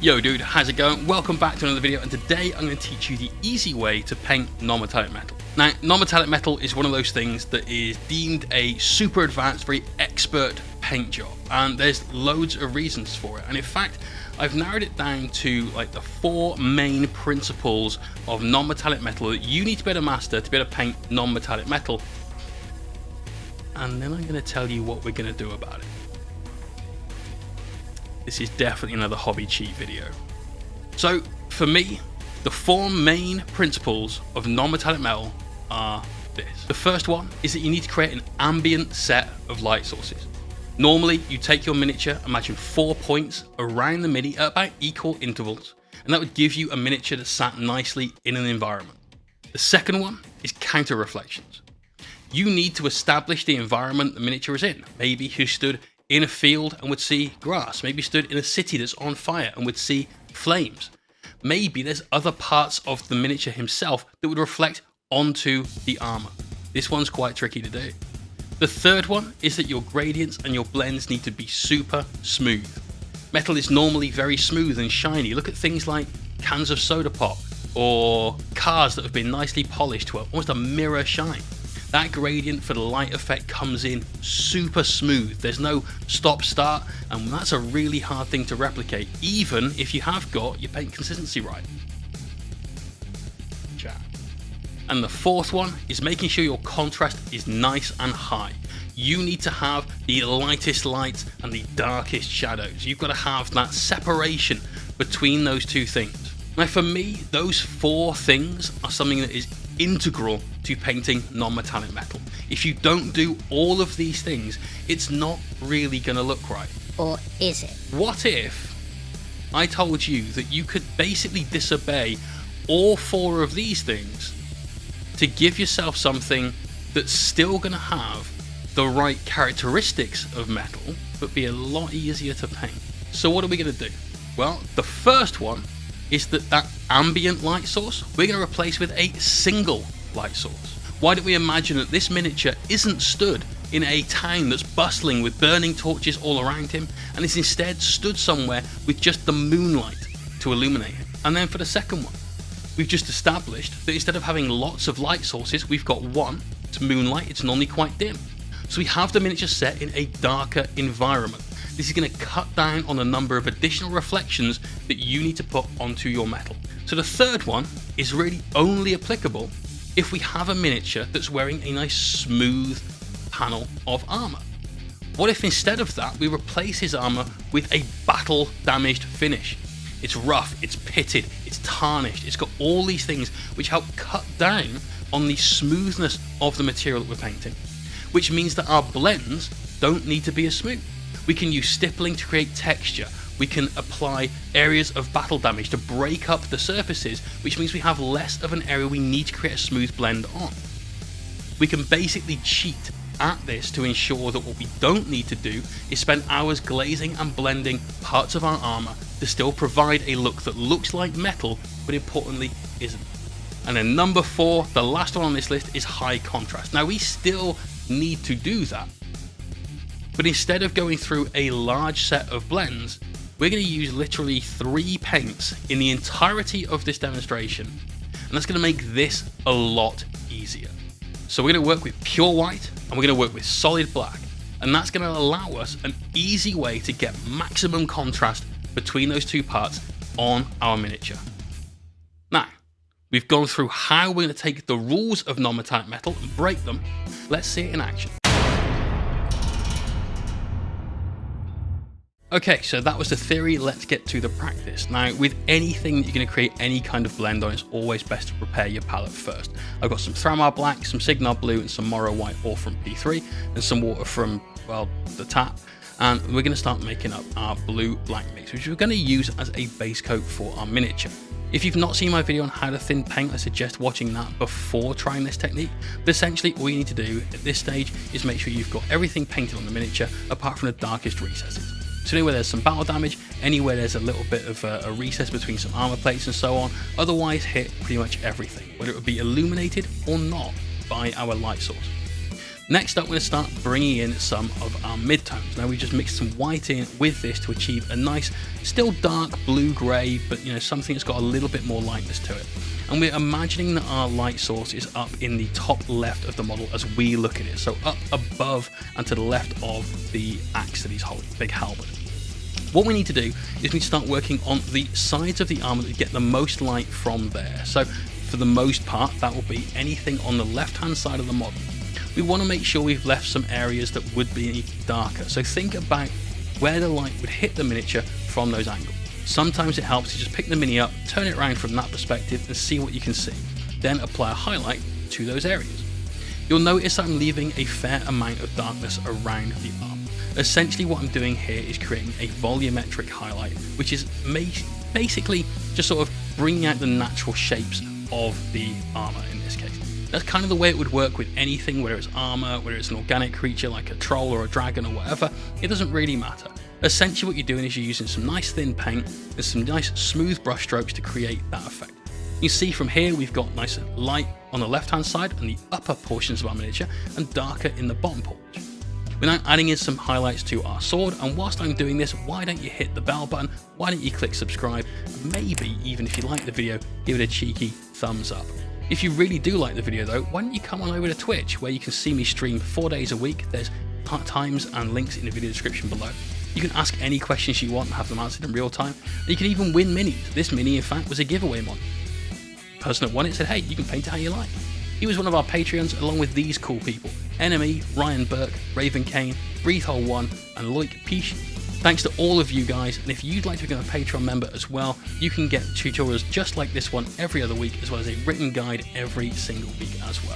Yo dude, how's it going? Welcome back to another video, and today I'm going to teach you the easy way to paint non-metallic metal. Now, non-metallic metal is one of those things that is deemed a super advanced, very expert paint job, and there's loads of reasons for it. And in fact, I've narrowed it down to like the 4 main principles of non-metallic metal that you need to be able to master to be able to paint non-metallic metal. And then I'm going to tell you what we're going to do about it. This is definitely another hobby cheat video. So for me, the 4 main principles of non-metallic metal are this. The first one is that you need to create an ambient set of light sources. Normally, you take your miniature, imagine 4 points around the mini at about equal intervals, and that would give you a miniature that sat nicely in an environment. The second one is counter reflections. You need to establish the environment the miniature is in. Maybe you stood in a field and would see grass. Maybe stood in a city that's on fire and would see flames. Maybe there's other parts of the miniature himself that would reflect onto the armor. This one's quite tricky to do. The third one is that your gradients and your blends need to be super smooth. Metal is normally very smooth and shiny. Look at things like cans of soda pop or cars that have been nicely polished to almost a mirror shine. That gradient for the light effect comes in super smooth. There's no stop start, and that's a really hard thing to replicate, even if you have got your paint consistency right. And the fourth one is making sure your contrast is nice and high. You need to have the lightest lights and the darkest shadows. You've got to have that separation between those two things. Now for me, those 4 things are something that is integral to painting non-metallic metal. If you don't do all of these things, it's not really going to look right. Or is it? What if I told you that you could basically disobey all 4 of these things to give yourself something that's still going to have the right characteristics of metal, but be a lot easier to paint? So what are we going to do? Well, the first one is that ambient light source we're going to replace with a single light source. Why don't we imagine that this miniature isn't stood in a town that's bustling with burning torches all around him, and is instead stood somewhere with just the moonlight to illuminate him. And then for the second one, we've just established that instead of having lots of light sources, we've got one. It's moonlight, it's normally quite dim. So we have the miniature set in a darker environment. This is going to cut down on the number of additional reflections that you need to put onto your metal. So the third one is really only applicable if we have a miniature that's wearing a nice smooth panel of armor. What if instead of that we replace his armor with a battle damaged finish? It's rough, it's pitted, it's tarnished, it's got all these things which help cut down on the smoothness of the material that we're painting, which means that our blends don't need to be as smooth. We can use stippling to create texture. We can apply areas of battle damage to break up the surfaces, which means we have less of an area we need to create a smooth blend on. We can basically cheat at this to ensure that what we don't need to do is spend hours glazing and blending parts of our armor to still provide a look that looks like metal, but importantly isn't. And then number 4, the last one on this list, is high contrast. Now we still need to do that, but instead of going through a large set of blends, we're going to use literally 3 paints in the entirety of this demonstration, and that's going to make this a lot easier. So we're going to work with pure white and we're going to work with solid black, and that's going to allow us an easy way to get maximum contrast between those 2 parts on our miniature. Now, we've gone through how we're going to take the rules of non-metallic metal and break them. Let's see it in action. Okay, so that was the theory, let's get to the practice. Now, with anything that you're going to create any kind of blend on, it's always best to prepare your palette first. I've got some Thramar Black, some Signar Blue, and some Morrow White, all from P3, and some water from, well, the tap. And we're going to start making up our blue-black mix, which we're going to use as a base coat for our miniature. If you've not seen my video on how to thin paint, I suggest watching that before trying this technique. But essentially, all you need to do at this stage is make sure you've got everything painted on the miniature, apart from the darkest recesses. So anywhere there's some battle damage, anywhere there's a little bit of a recess between some armor plates and so on, otherwise hit pretty much everything, whether it would be illuminated or not by our light source. Next up, we're going to start bringing in some of our midtones. Now, we just mixed some white in with this to achieve a nice, still dark blue-grey, but something that's got a little bit more lightness to it. And we're imagining that our light source is up in the top left of the model as we look at it. So up above and to the left of the axe that he's holding, big halberd. What we need to do is we need to start working on the sides of the armor that get the most light from there. So for the most part, that will be anything on the left-hand side of the model. We want to make sure we've left some areas that would be darker. So think about where the light would hit the miniature from those angles. Sometimes it helps to just pick the mini up, turn it around from that perspective and see what you can see. Then apply a highlight to those areas. You'll notice I'm leaving a fair amount of darkness around the arm. Essentially what I'm doing here is creating a volumetric highlight, which is basically just sort of bringing out the natural shapes of the armor in this case. That's kind of the way it would work with anything, whether it's armor, whether it's an organic creature like a troll or a dragon or whatever, it doesn't really matter. Essentially what you're doing is you're using some nice thin paint and some nice smooth brush strokes to create that effect. You see from here we've got nice light on the left hand side and the upper portions of our miniature and darker in the bottom portion. We're now adding in some highlights to our sword, and whilst I'm doing this, why don't you hit the bell button, why don't you click subscribe, and maybe even if you like the video, give it a cheeky thumbs up. If you really do like the video though, why don't you come on over to Twitch where you can see me stream 4 days a week. There's times and links in the video description below. You can ask any questions you want and have them answered in real time. And you can even win minis. This mini in fact was a giveaway mod. The person that won it said, hey, you can paint it how you like. He was one of our Patreons along with these cool people: NMM, Ryan Burke, Raven Kane, Breathehole1 and Loic Piche. Thanks to all of you guys, and if you'd like to become a Patreon member as well, you can get tutorials just like this one every other week, as well as a written guide every single week as well.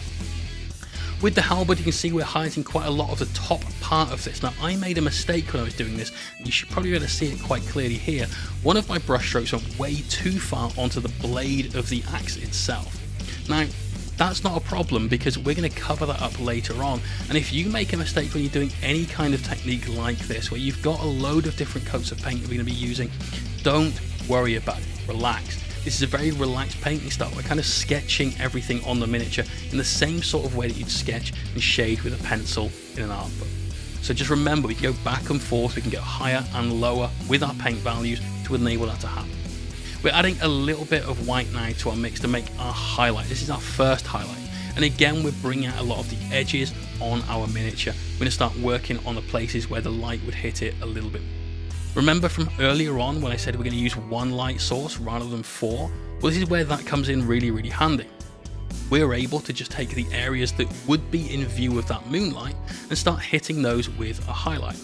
With the halberd, you can see we're highlighting quite a lot of the top part of this. Now, I made a mistake when I was doing this, and you should probably be able to see it quite clearly here. One of my brush strokes went way too far onto the blade of the axe itself. Now, that's not a problem because we're going to cover that up later on, and if you make a mistake when you're doing any kind of technique like this where you've got a load of different coats of paint that we're going to be using, don't worry about it, relax. This is a very relaxed painting style. We're kind of sketching everything on the miniature in the same sort of way that you'd sketch and shade with a pencil in an art book. So just remember, we can go back and forth, we can go higher and lower with our paint values to enable that to happen. We're adding a little bit of white now to our mix to make our highlight. This is our first highlight. And again, we're bringing out a lot of the edges on our miniature. We're going to start working on the places where the light would hit it a little bit more. Remember from earlier on when I said we're going to use one light source rather than 4? Well, this is where that comes in really, really handy. We're able to just take the areas that would be in view of that moonlight and start hitting those with a highlight.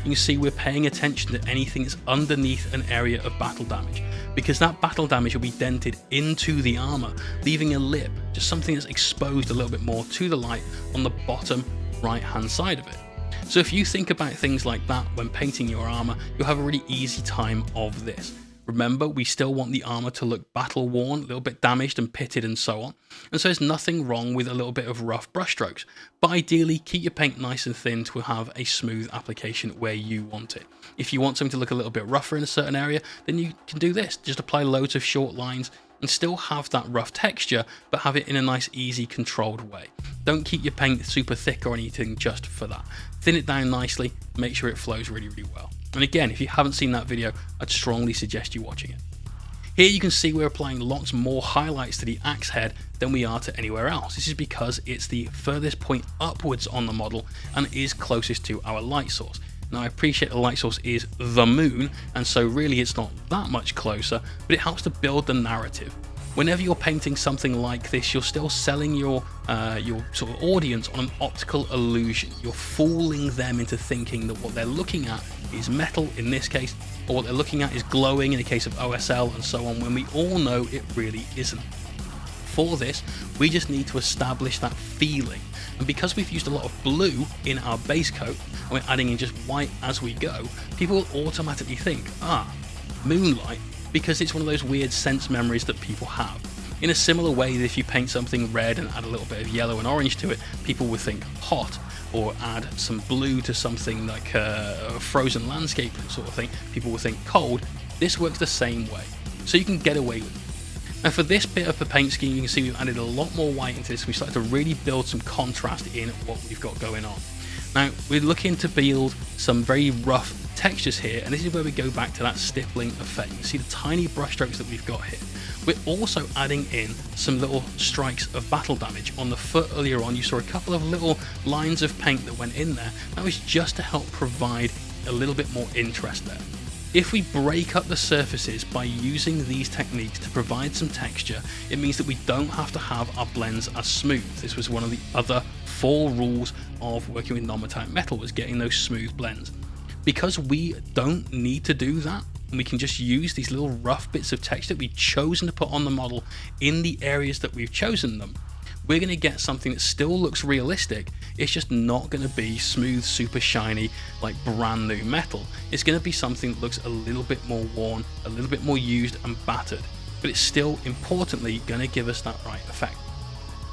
You can see we're paying attention to anything that's underneath an area of battle damage, because that battle damage will be dented into the armor, leaving a lip, just something that's exposed a little bit more to the light on the bottom right hand side of it. So if you think about things like that when painting your armor, you'll have a really easy time of this. Remember, we still want the armor to look battle worn, a little bit damaged and pitted and so on, and so there's nothing wrong with a little bit of rough brush strokes, but ideally keep your paint nice and thin to have a smooth application where you want it. If you want something to look a little bit rougher in a certain area, then you can do this. Just apply loads of short lines and still have that rough texture, but have it in a nice, easy, controlled way. Don't keep your paint super thick or anything just for that. Thin it down nicely, make sure it flows really, really well. And again, if you haven't seen that video, I'd strongly suggest you watching it. Here you can see we're applying lots more highlights to the axe head than we are to anywhere else. This is because it's the furthest point upwards on the model and is closest to our light source. Now, I appreciate the light source is the moon, and so really it's not that much closer, but it helps to build the narrative. Whenever you're painting something like this, you're still selling your sort of audience on an optical illusion. You're fooling them into thinking that what they're looking at is metal in this case, or what they're looking at is glowing in the case of OSL and so on, when we all know it really isn't. For this, we just need to establish that feeling. And because we've used a lot of blue in our base coat, and we're adding in just white as we go, people will automatically think, moonlight, because it's one of those weird sense memories that people have. In a similar way that if you paint something red and add a little bit of yellow and orange to it, people would think hot, or add some blue to something like a frozen landscape sort of thing, people will think cold. This works the same way, so you can get away with it. Now for this bit of the paint scheme, you can see we've added a lot more white into this. We started to really build some contrast in what we've got going on. Now we're looking to build some very rough textures here, and this is where we go back to that stippling effect. You can see the tiny brush strokes that we've got here. We're also adding in some little strikes of battle damage. On the foot earlier on, you saw a couple of little lines of paint that went in there. That was just to help provide a little bit more interest there. If we break up the surfaces by using these techniques to provide some texture, it means that we don't have to have our blends as smooth. This was one of the other 4 rules of working with non-metallic metal, was getting those smooth blends. Because we don't need to do that, and we can just use these little rough bits of texture that we've chosen to put on the model in the areas that we've chosen them, we're going to get something that still looks realistic. It's just not going to be smooth, super shiny, like brand new metal. It's going to be something that looks a little bit more worn, a little bit more used and battered, but it's still importantly going to give us that right effect.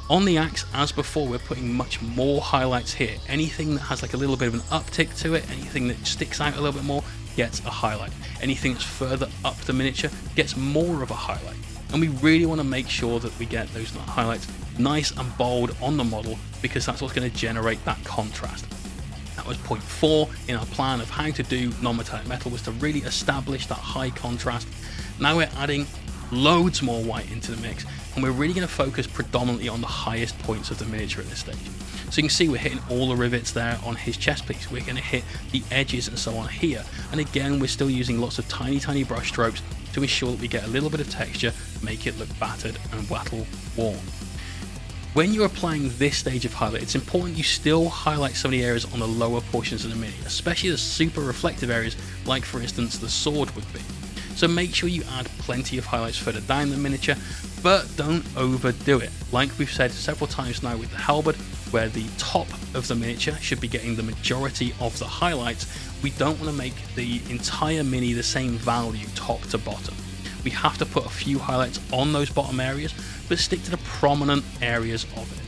On the axe, as before, we're putting much more highlights here. Anything that has like a little bit of an uptick to it, anything that sticks out a little bit more, gets a highlight. Anything that's further up the miniature gets more of a highlight. And we really want to make sure that we get those highlights nice and bold on the model, because that's what's going to generate that contrast. That was point 4 in our plan of how to do non-metallic metal, was to really establish that high contrast. Now we're adding loads more white into the mix, and we're really going to focus predominantly on the highest points of the miniature at this stage. So you can see we're hitting all the rivets there on his chest piece. We're going to hit the edges and so on here, and again we're still using lots of tiny brush strokes to ensure that we get a little bit of texture, make it look battered and battle worn. When you're applying this stage of highlight, it's important you still highlight some of the areas on the lower portions of the mini, especially the super reflective areas, like for instance the sword would be. So make sure you add plenty of highlights further down the miniature, but don't overdo it. Like we've said several times now with the halberd, where the top of the miniature should be getting the majority of the highlights, we don't want to make the entire mini the same value top to bottom. We have to put a few highlights on those bottom areas, but stick to the prominent areas of it.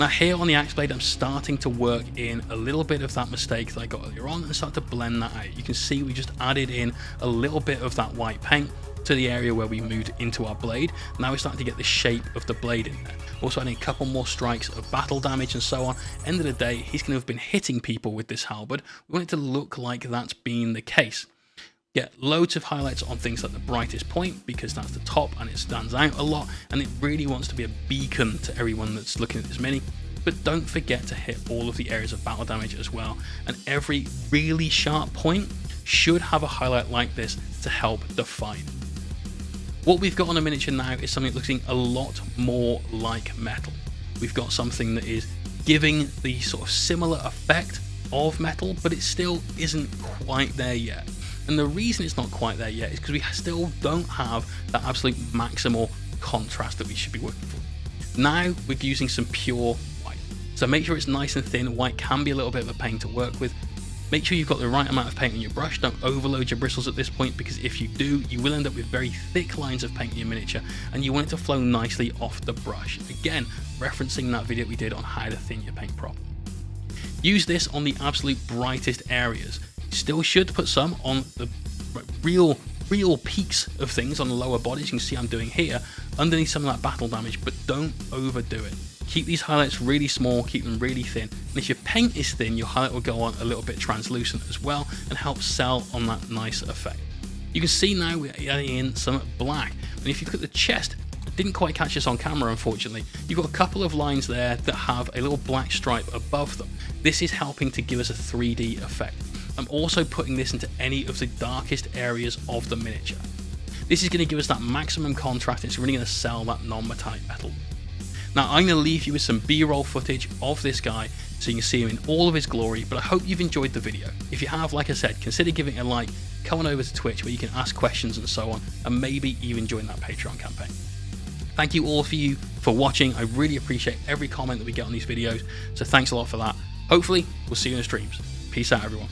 Now here on the axe blade, I'm starting to work in a little bit of that mistake that I got earlier on and start to blend that out. You can see we just added in a little bit of that white paint to the area where we moved into our blade. Now we're starting to get the shape of the blade in there. Also adding a couple more strikes of battle damage and so on. End of the day, he's going to have been hitting people with this halberd. We want it to look like that's been the case. Get loads of highlights on things like the brightest point, because that's the top and it stands out a lot, and it really wants to be a beacon to everyone that's looking at this mini. But don't forget to hit all of the areas of battle damage as well, and every really sharp point should have a highlight like this to help define. What we've got on a miniature now is something looking a lot more like metal. We've got something that is giving the sort of similar effect of metal, but it still isn't quite there yet. And the reason it's not quite there yet is because we still don't have that absolute maximal contrast that we should be working for. Now we're using some pure white. So make sure it's nice and thin. White can be a little bit of a pain to work with. Make sure you've got the right amount of paint on your brush. Don't overload your bristles at this point, because if you do, you will end up with very thick lines of paint in your miniature, and you want it to flow nicely off the brush. Again, referencing that video we did on how to thin your paint properly. Use this on the absolute brightest areas. Still should put some on the real peaks of things on the lower bodies. You can see I'm doing here underneath some of that battle damage, but don't overdo it. Keep these highlights really small, keep them really thin, and if your paint is thin, your highlight will go on a little bit translucent as well and help sell on that nice effect. You can see now we're adding in some black, and if you look at the chest, I didn't quite catch this on camera unfortunately, you've got a couple of lines there that have a little black stripe above them. This is helping to give us a 3D effect. I'm also putting this into any of the darkest areas of the miniature. This is going to give us that maximum contrast. It's really going to sell that non-metallic metal. Now I'm going to leave you with some B-roll footage of this guy so you can see him in all of his glory, but I hope you've enjoyed the video. If you have, like I said, consider giving it a like, come on over to Twitch where you can ask questions and so on, and maybe even join that Patreon campaign. Thank you all for watching. I really appreciate every comment that we get on these videos, so thanks a lot for that. Hopefully we'll see you in the streams. Peace out everyone.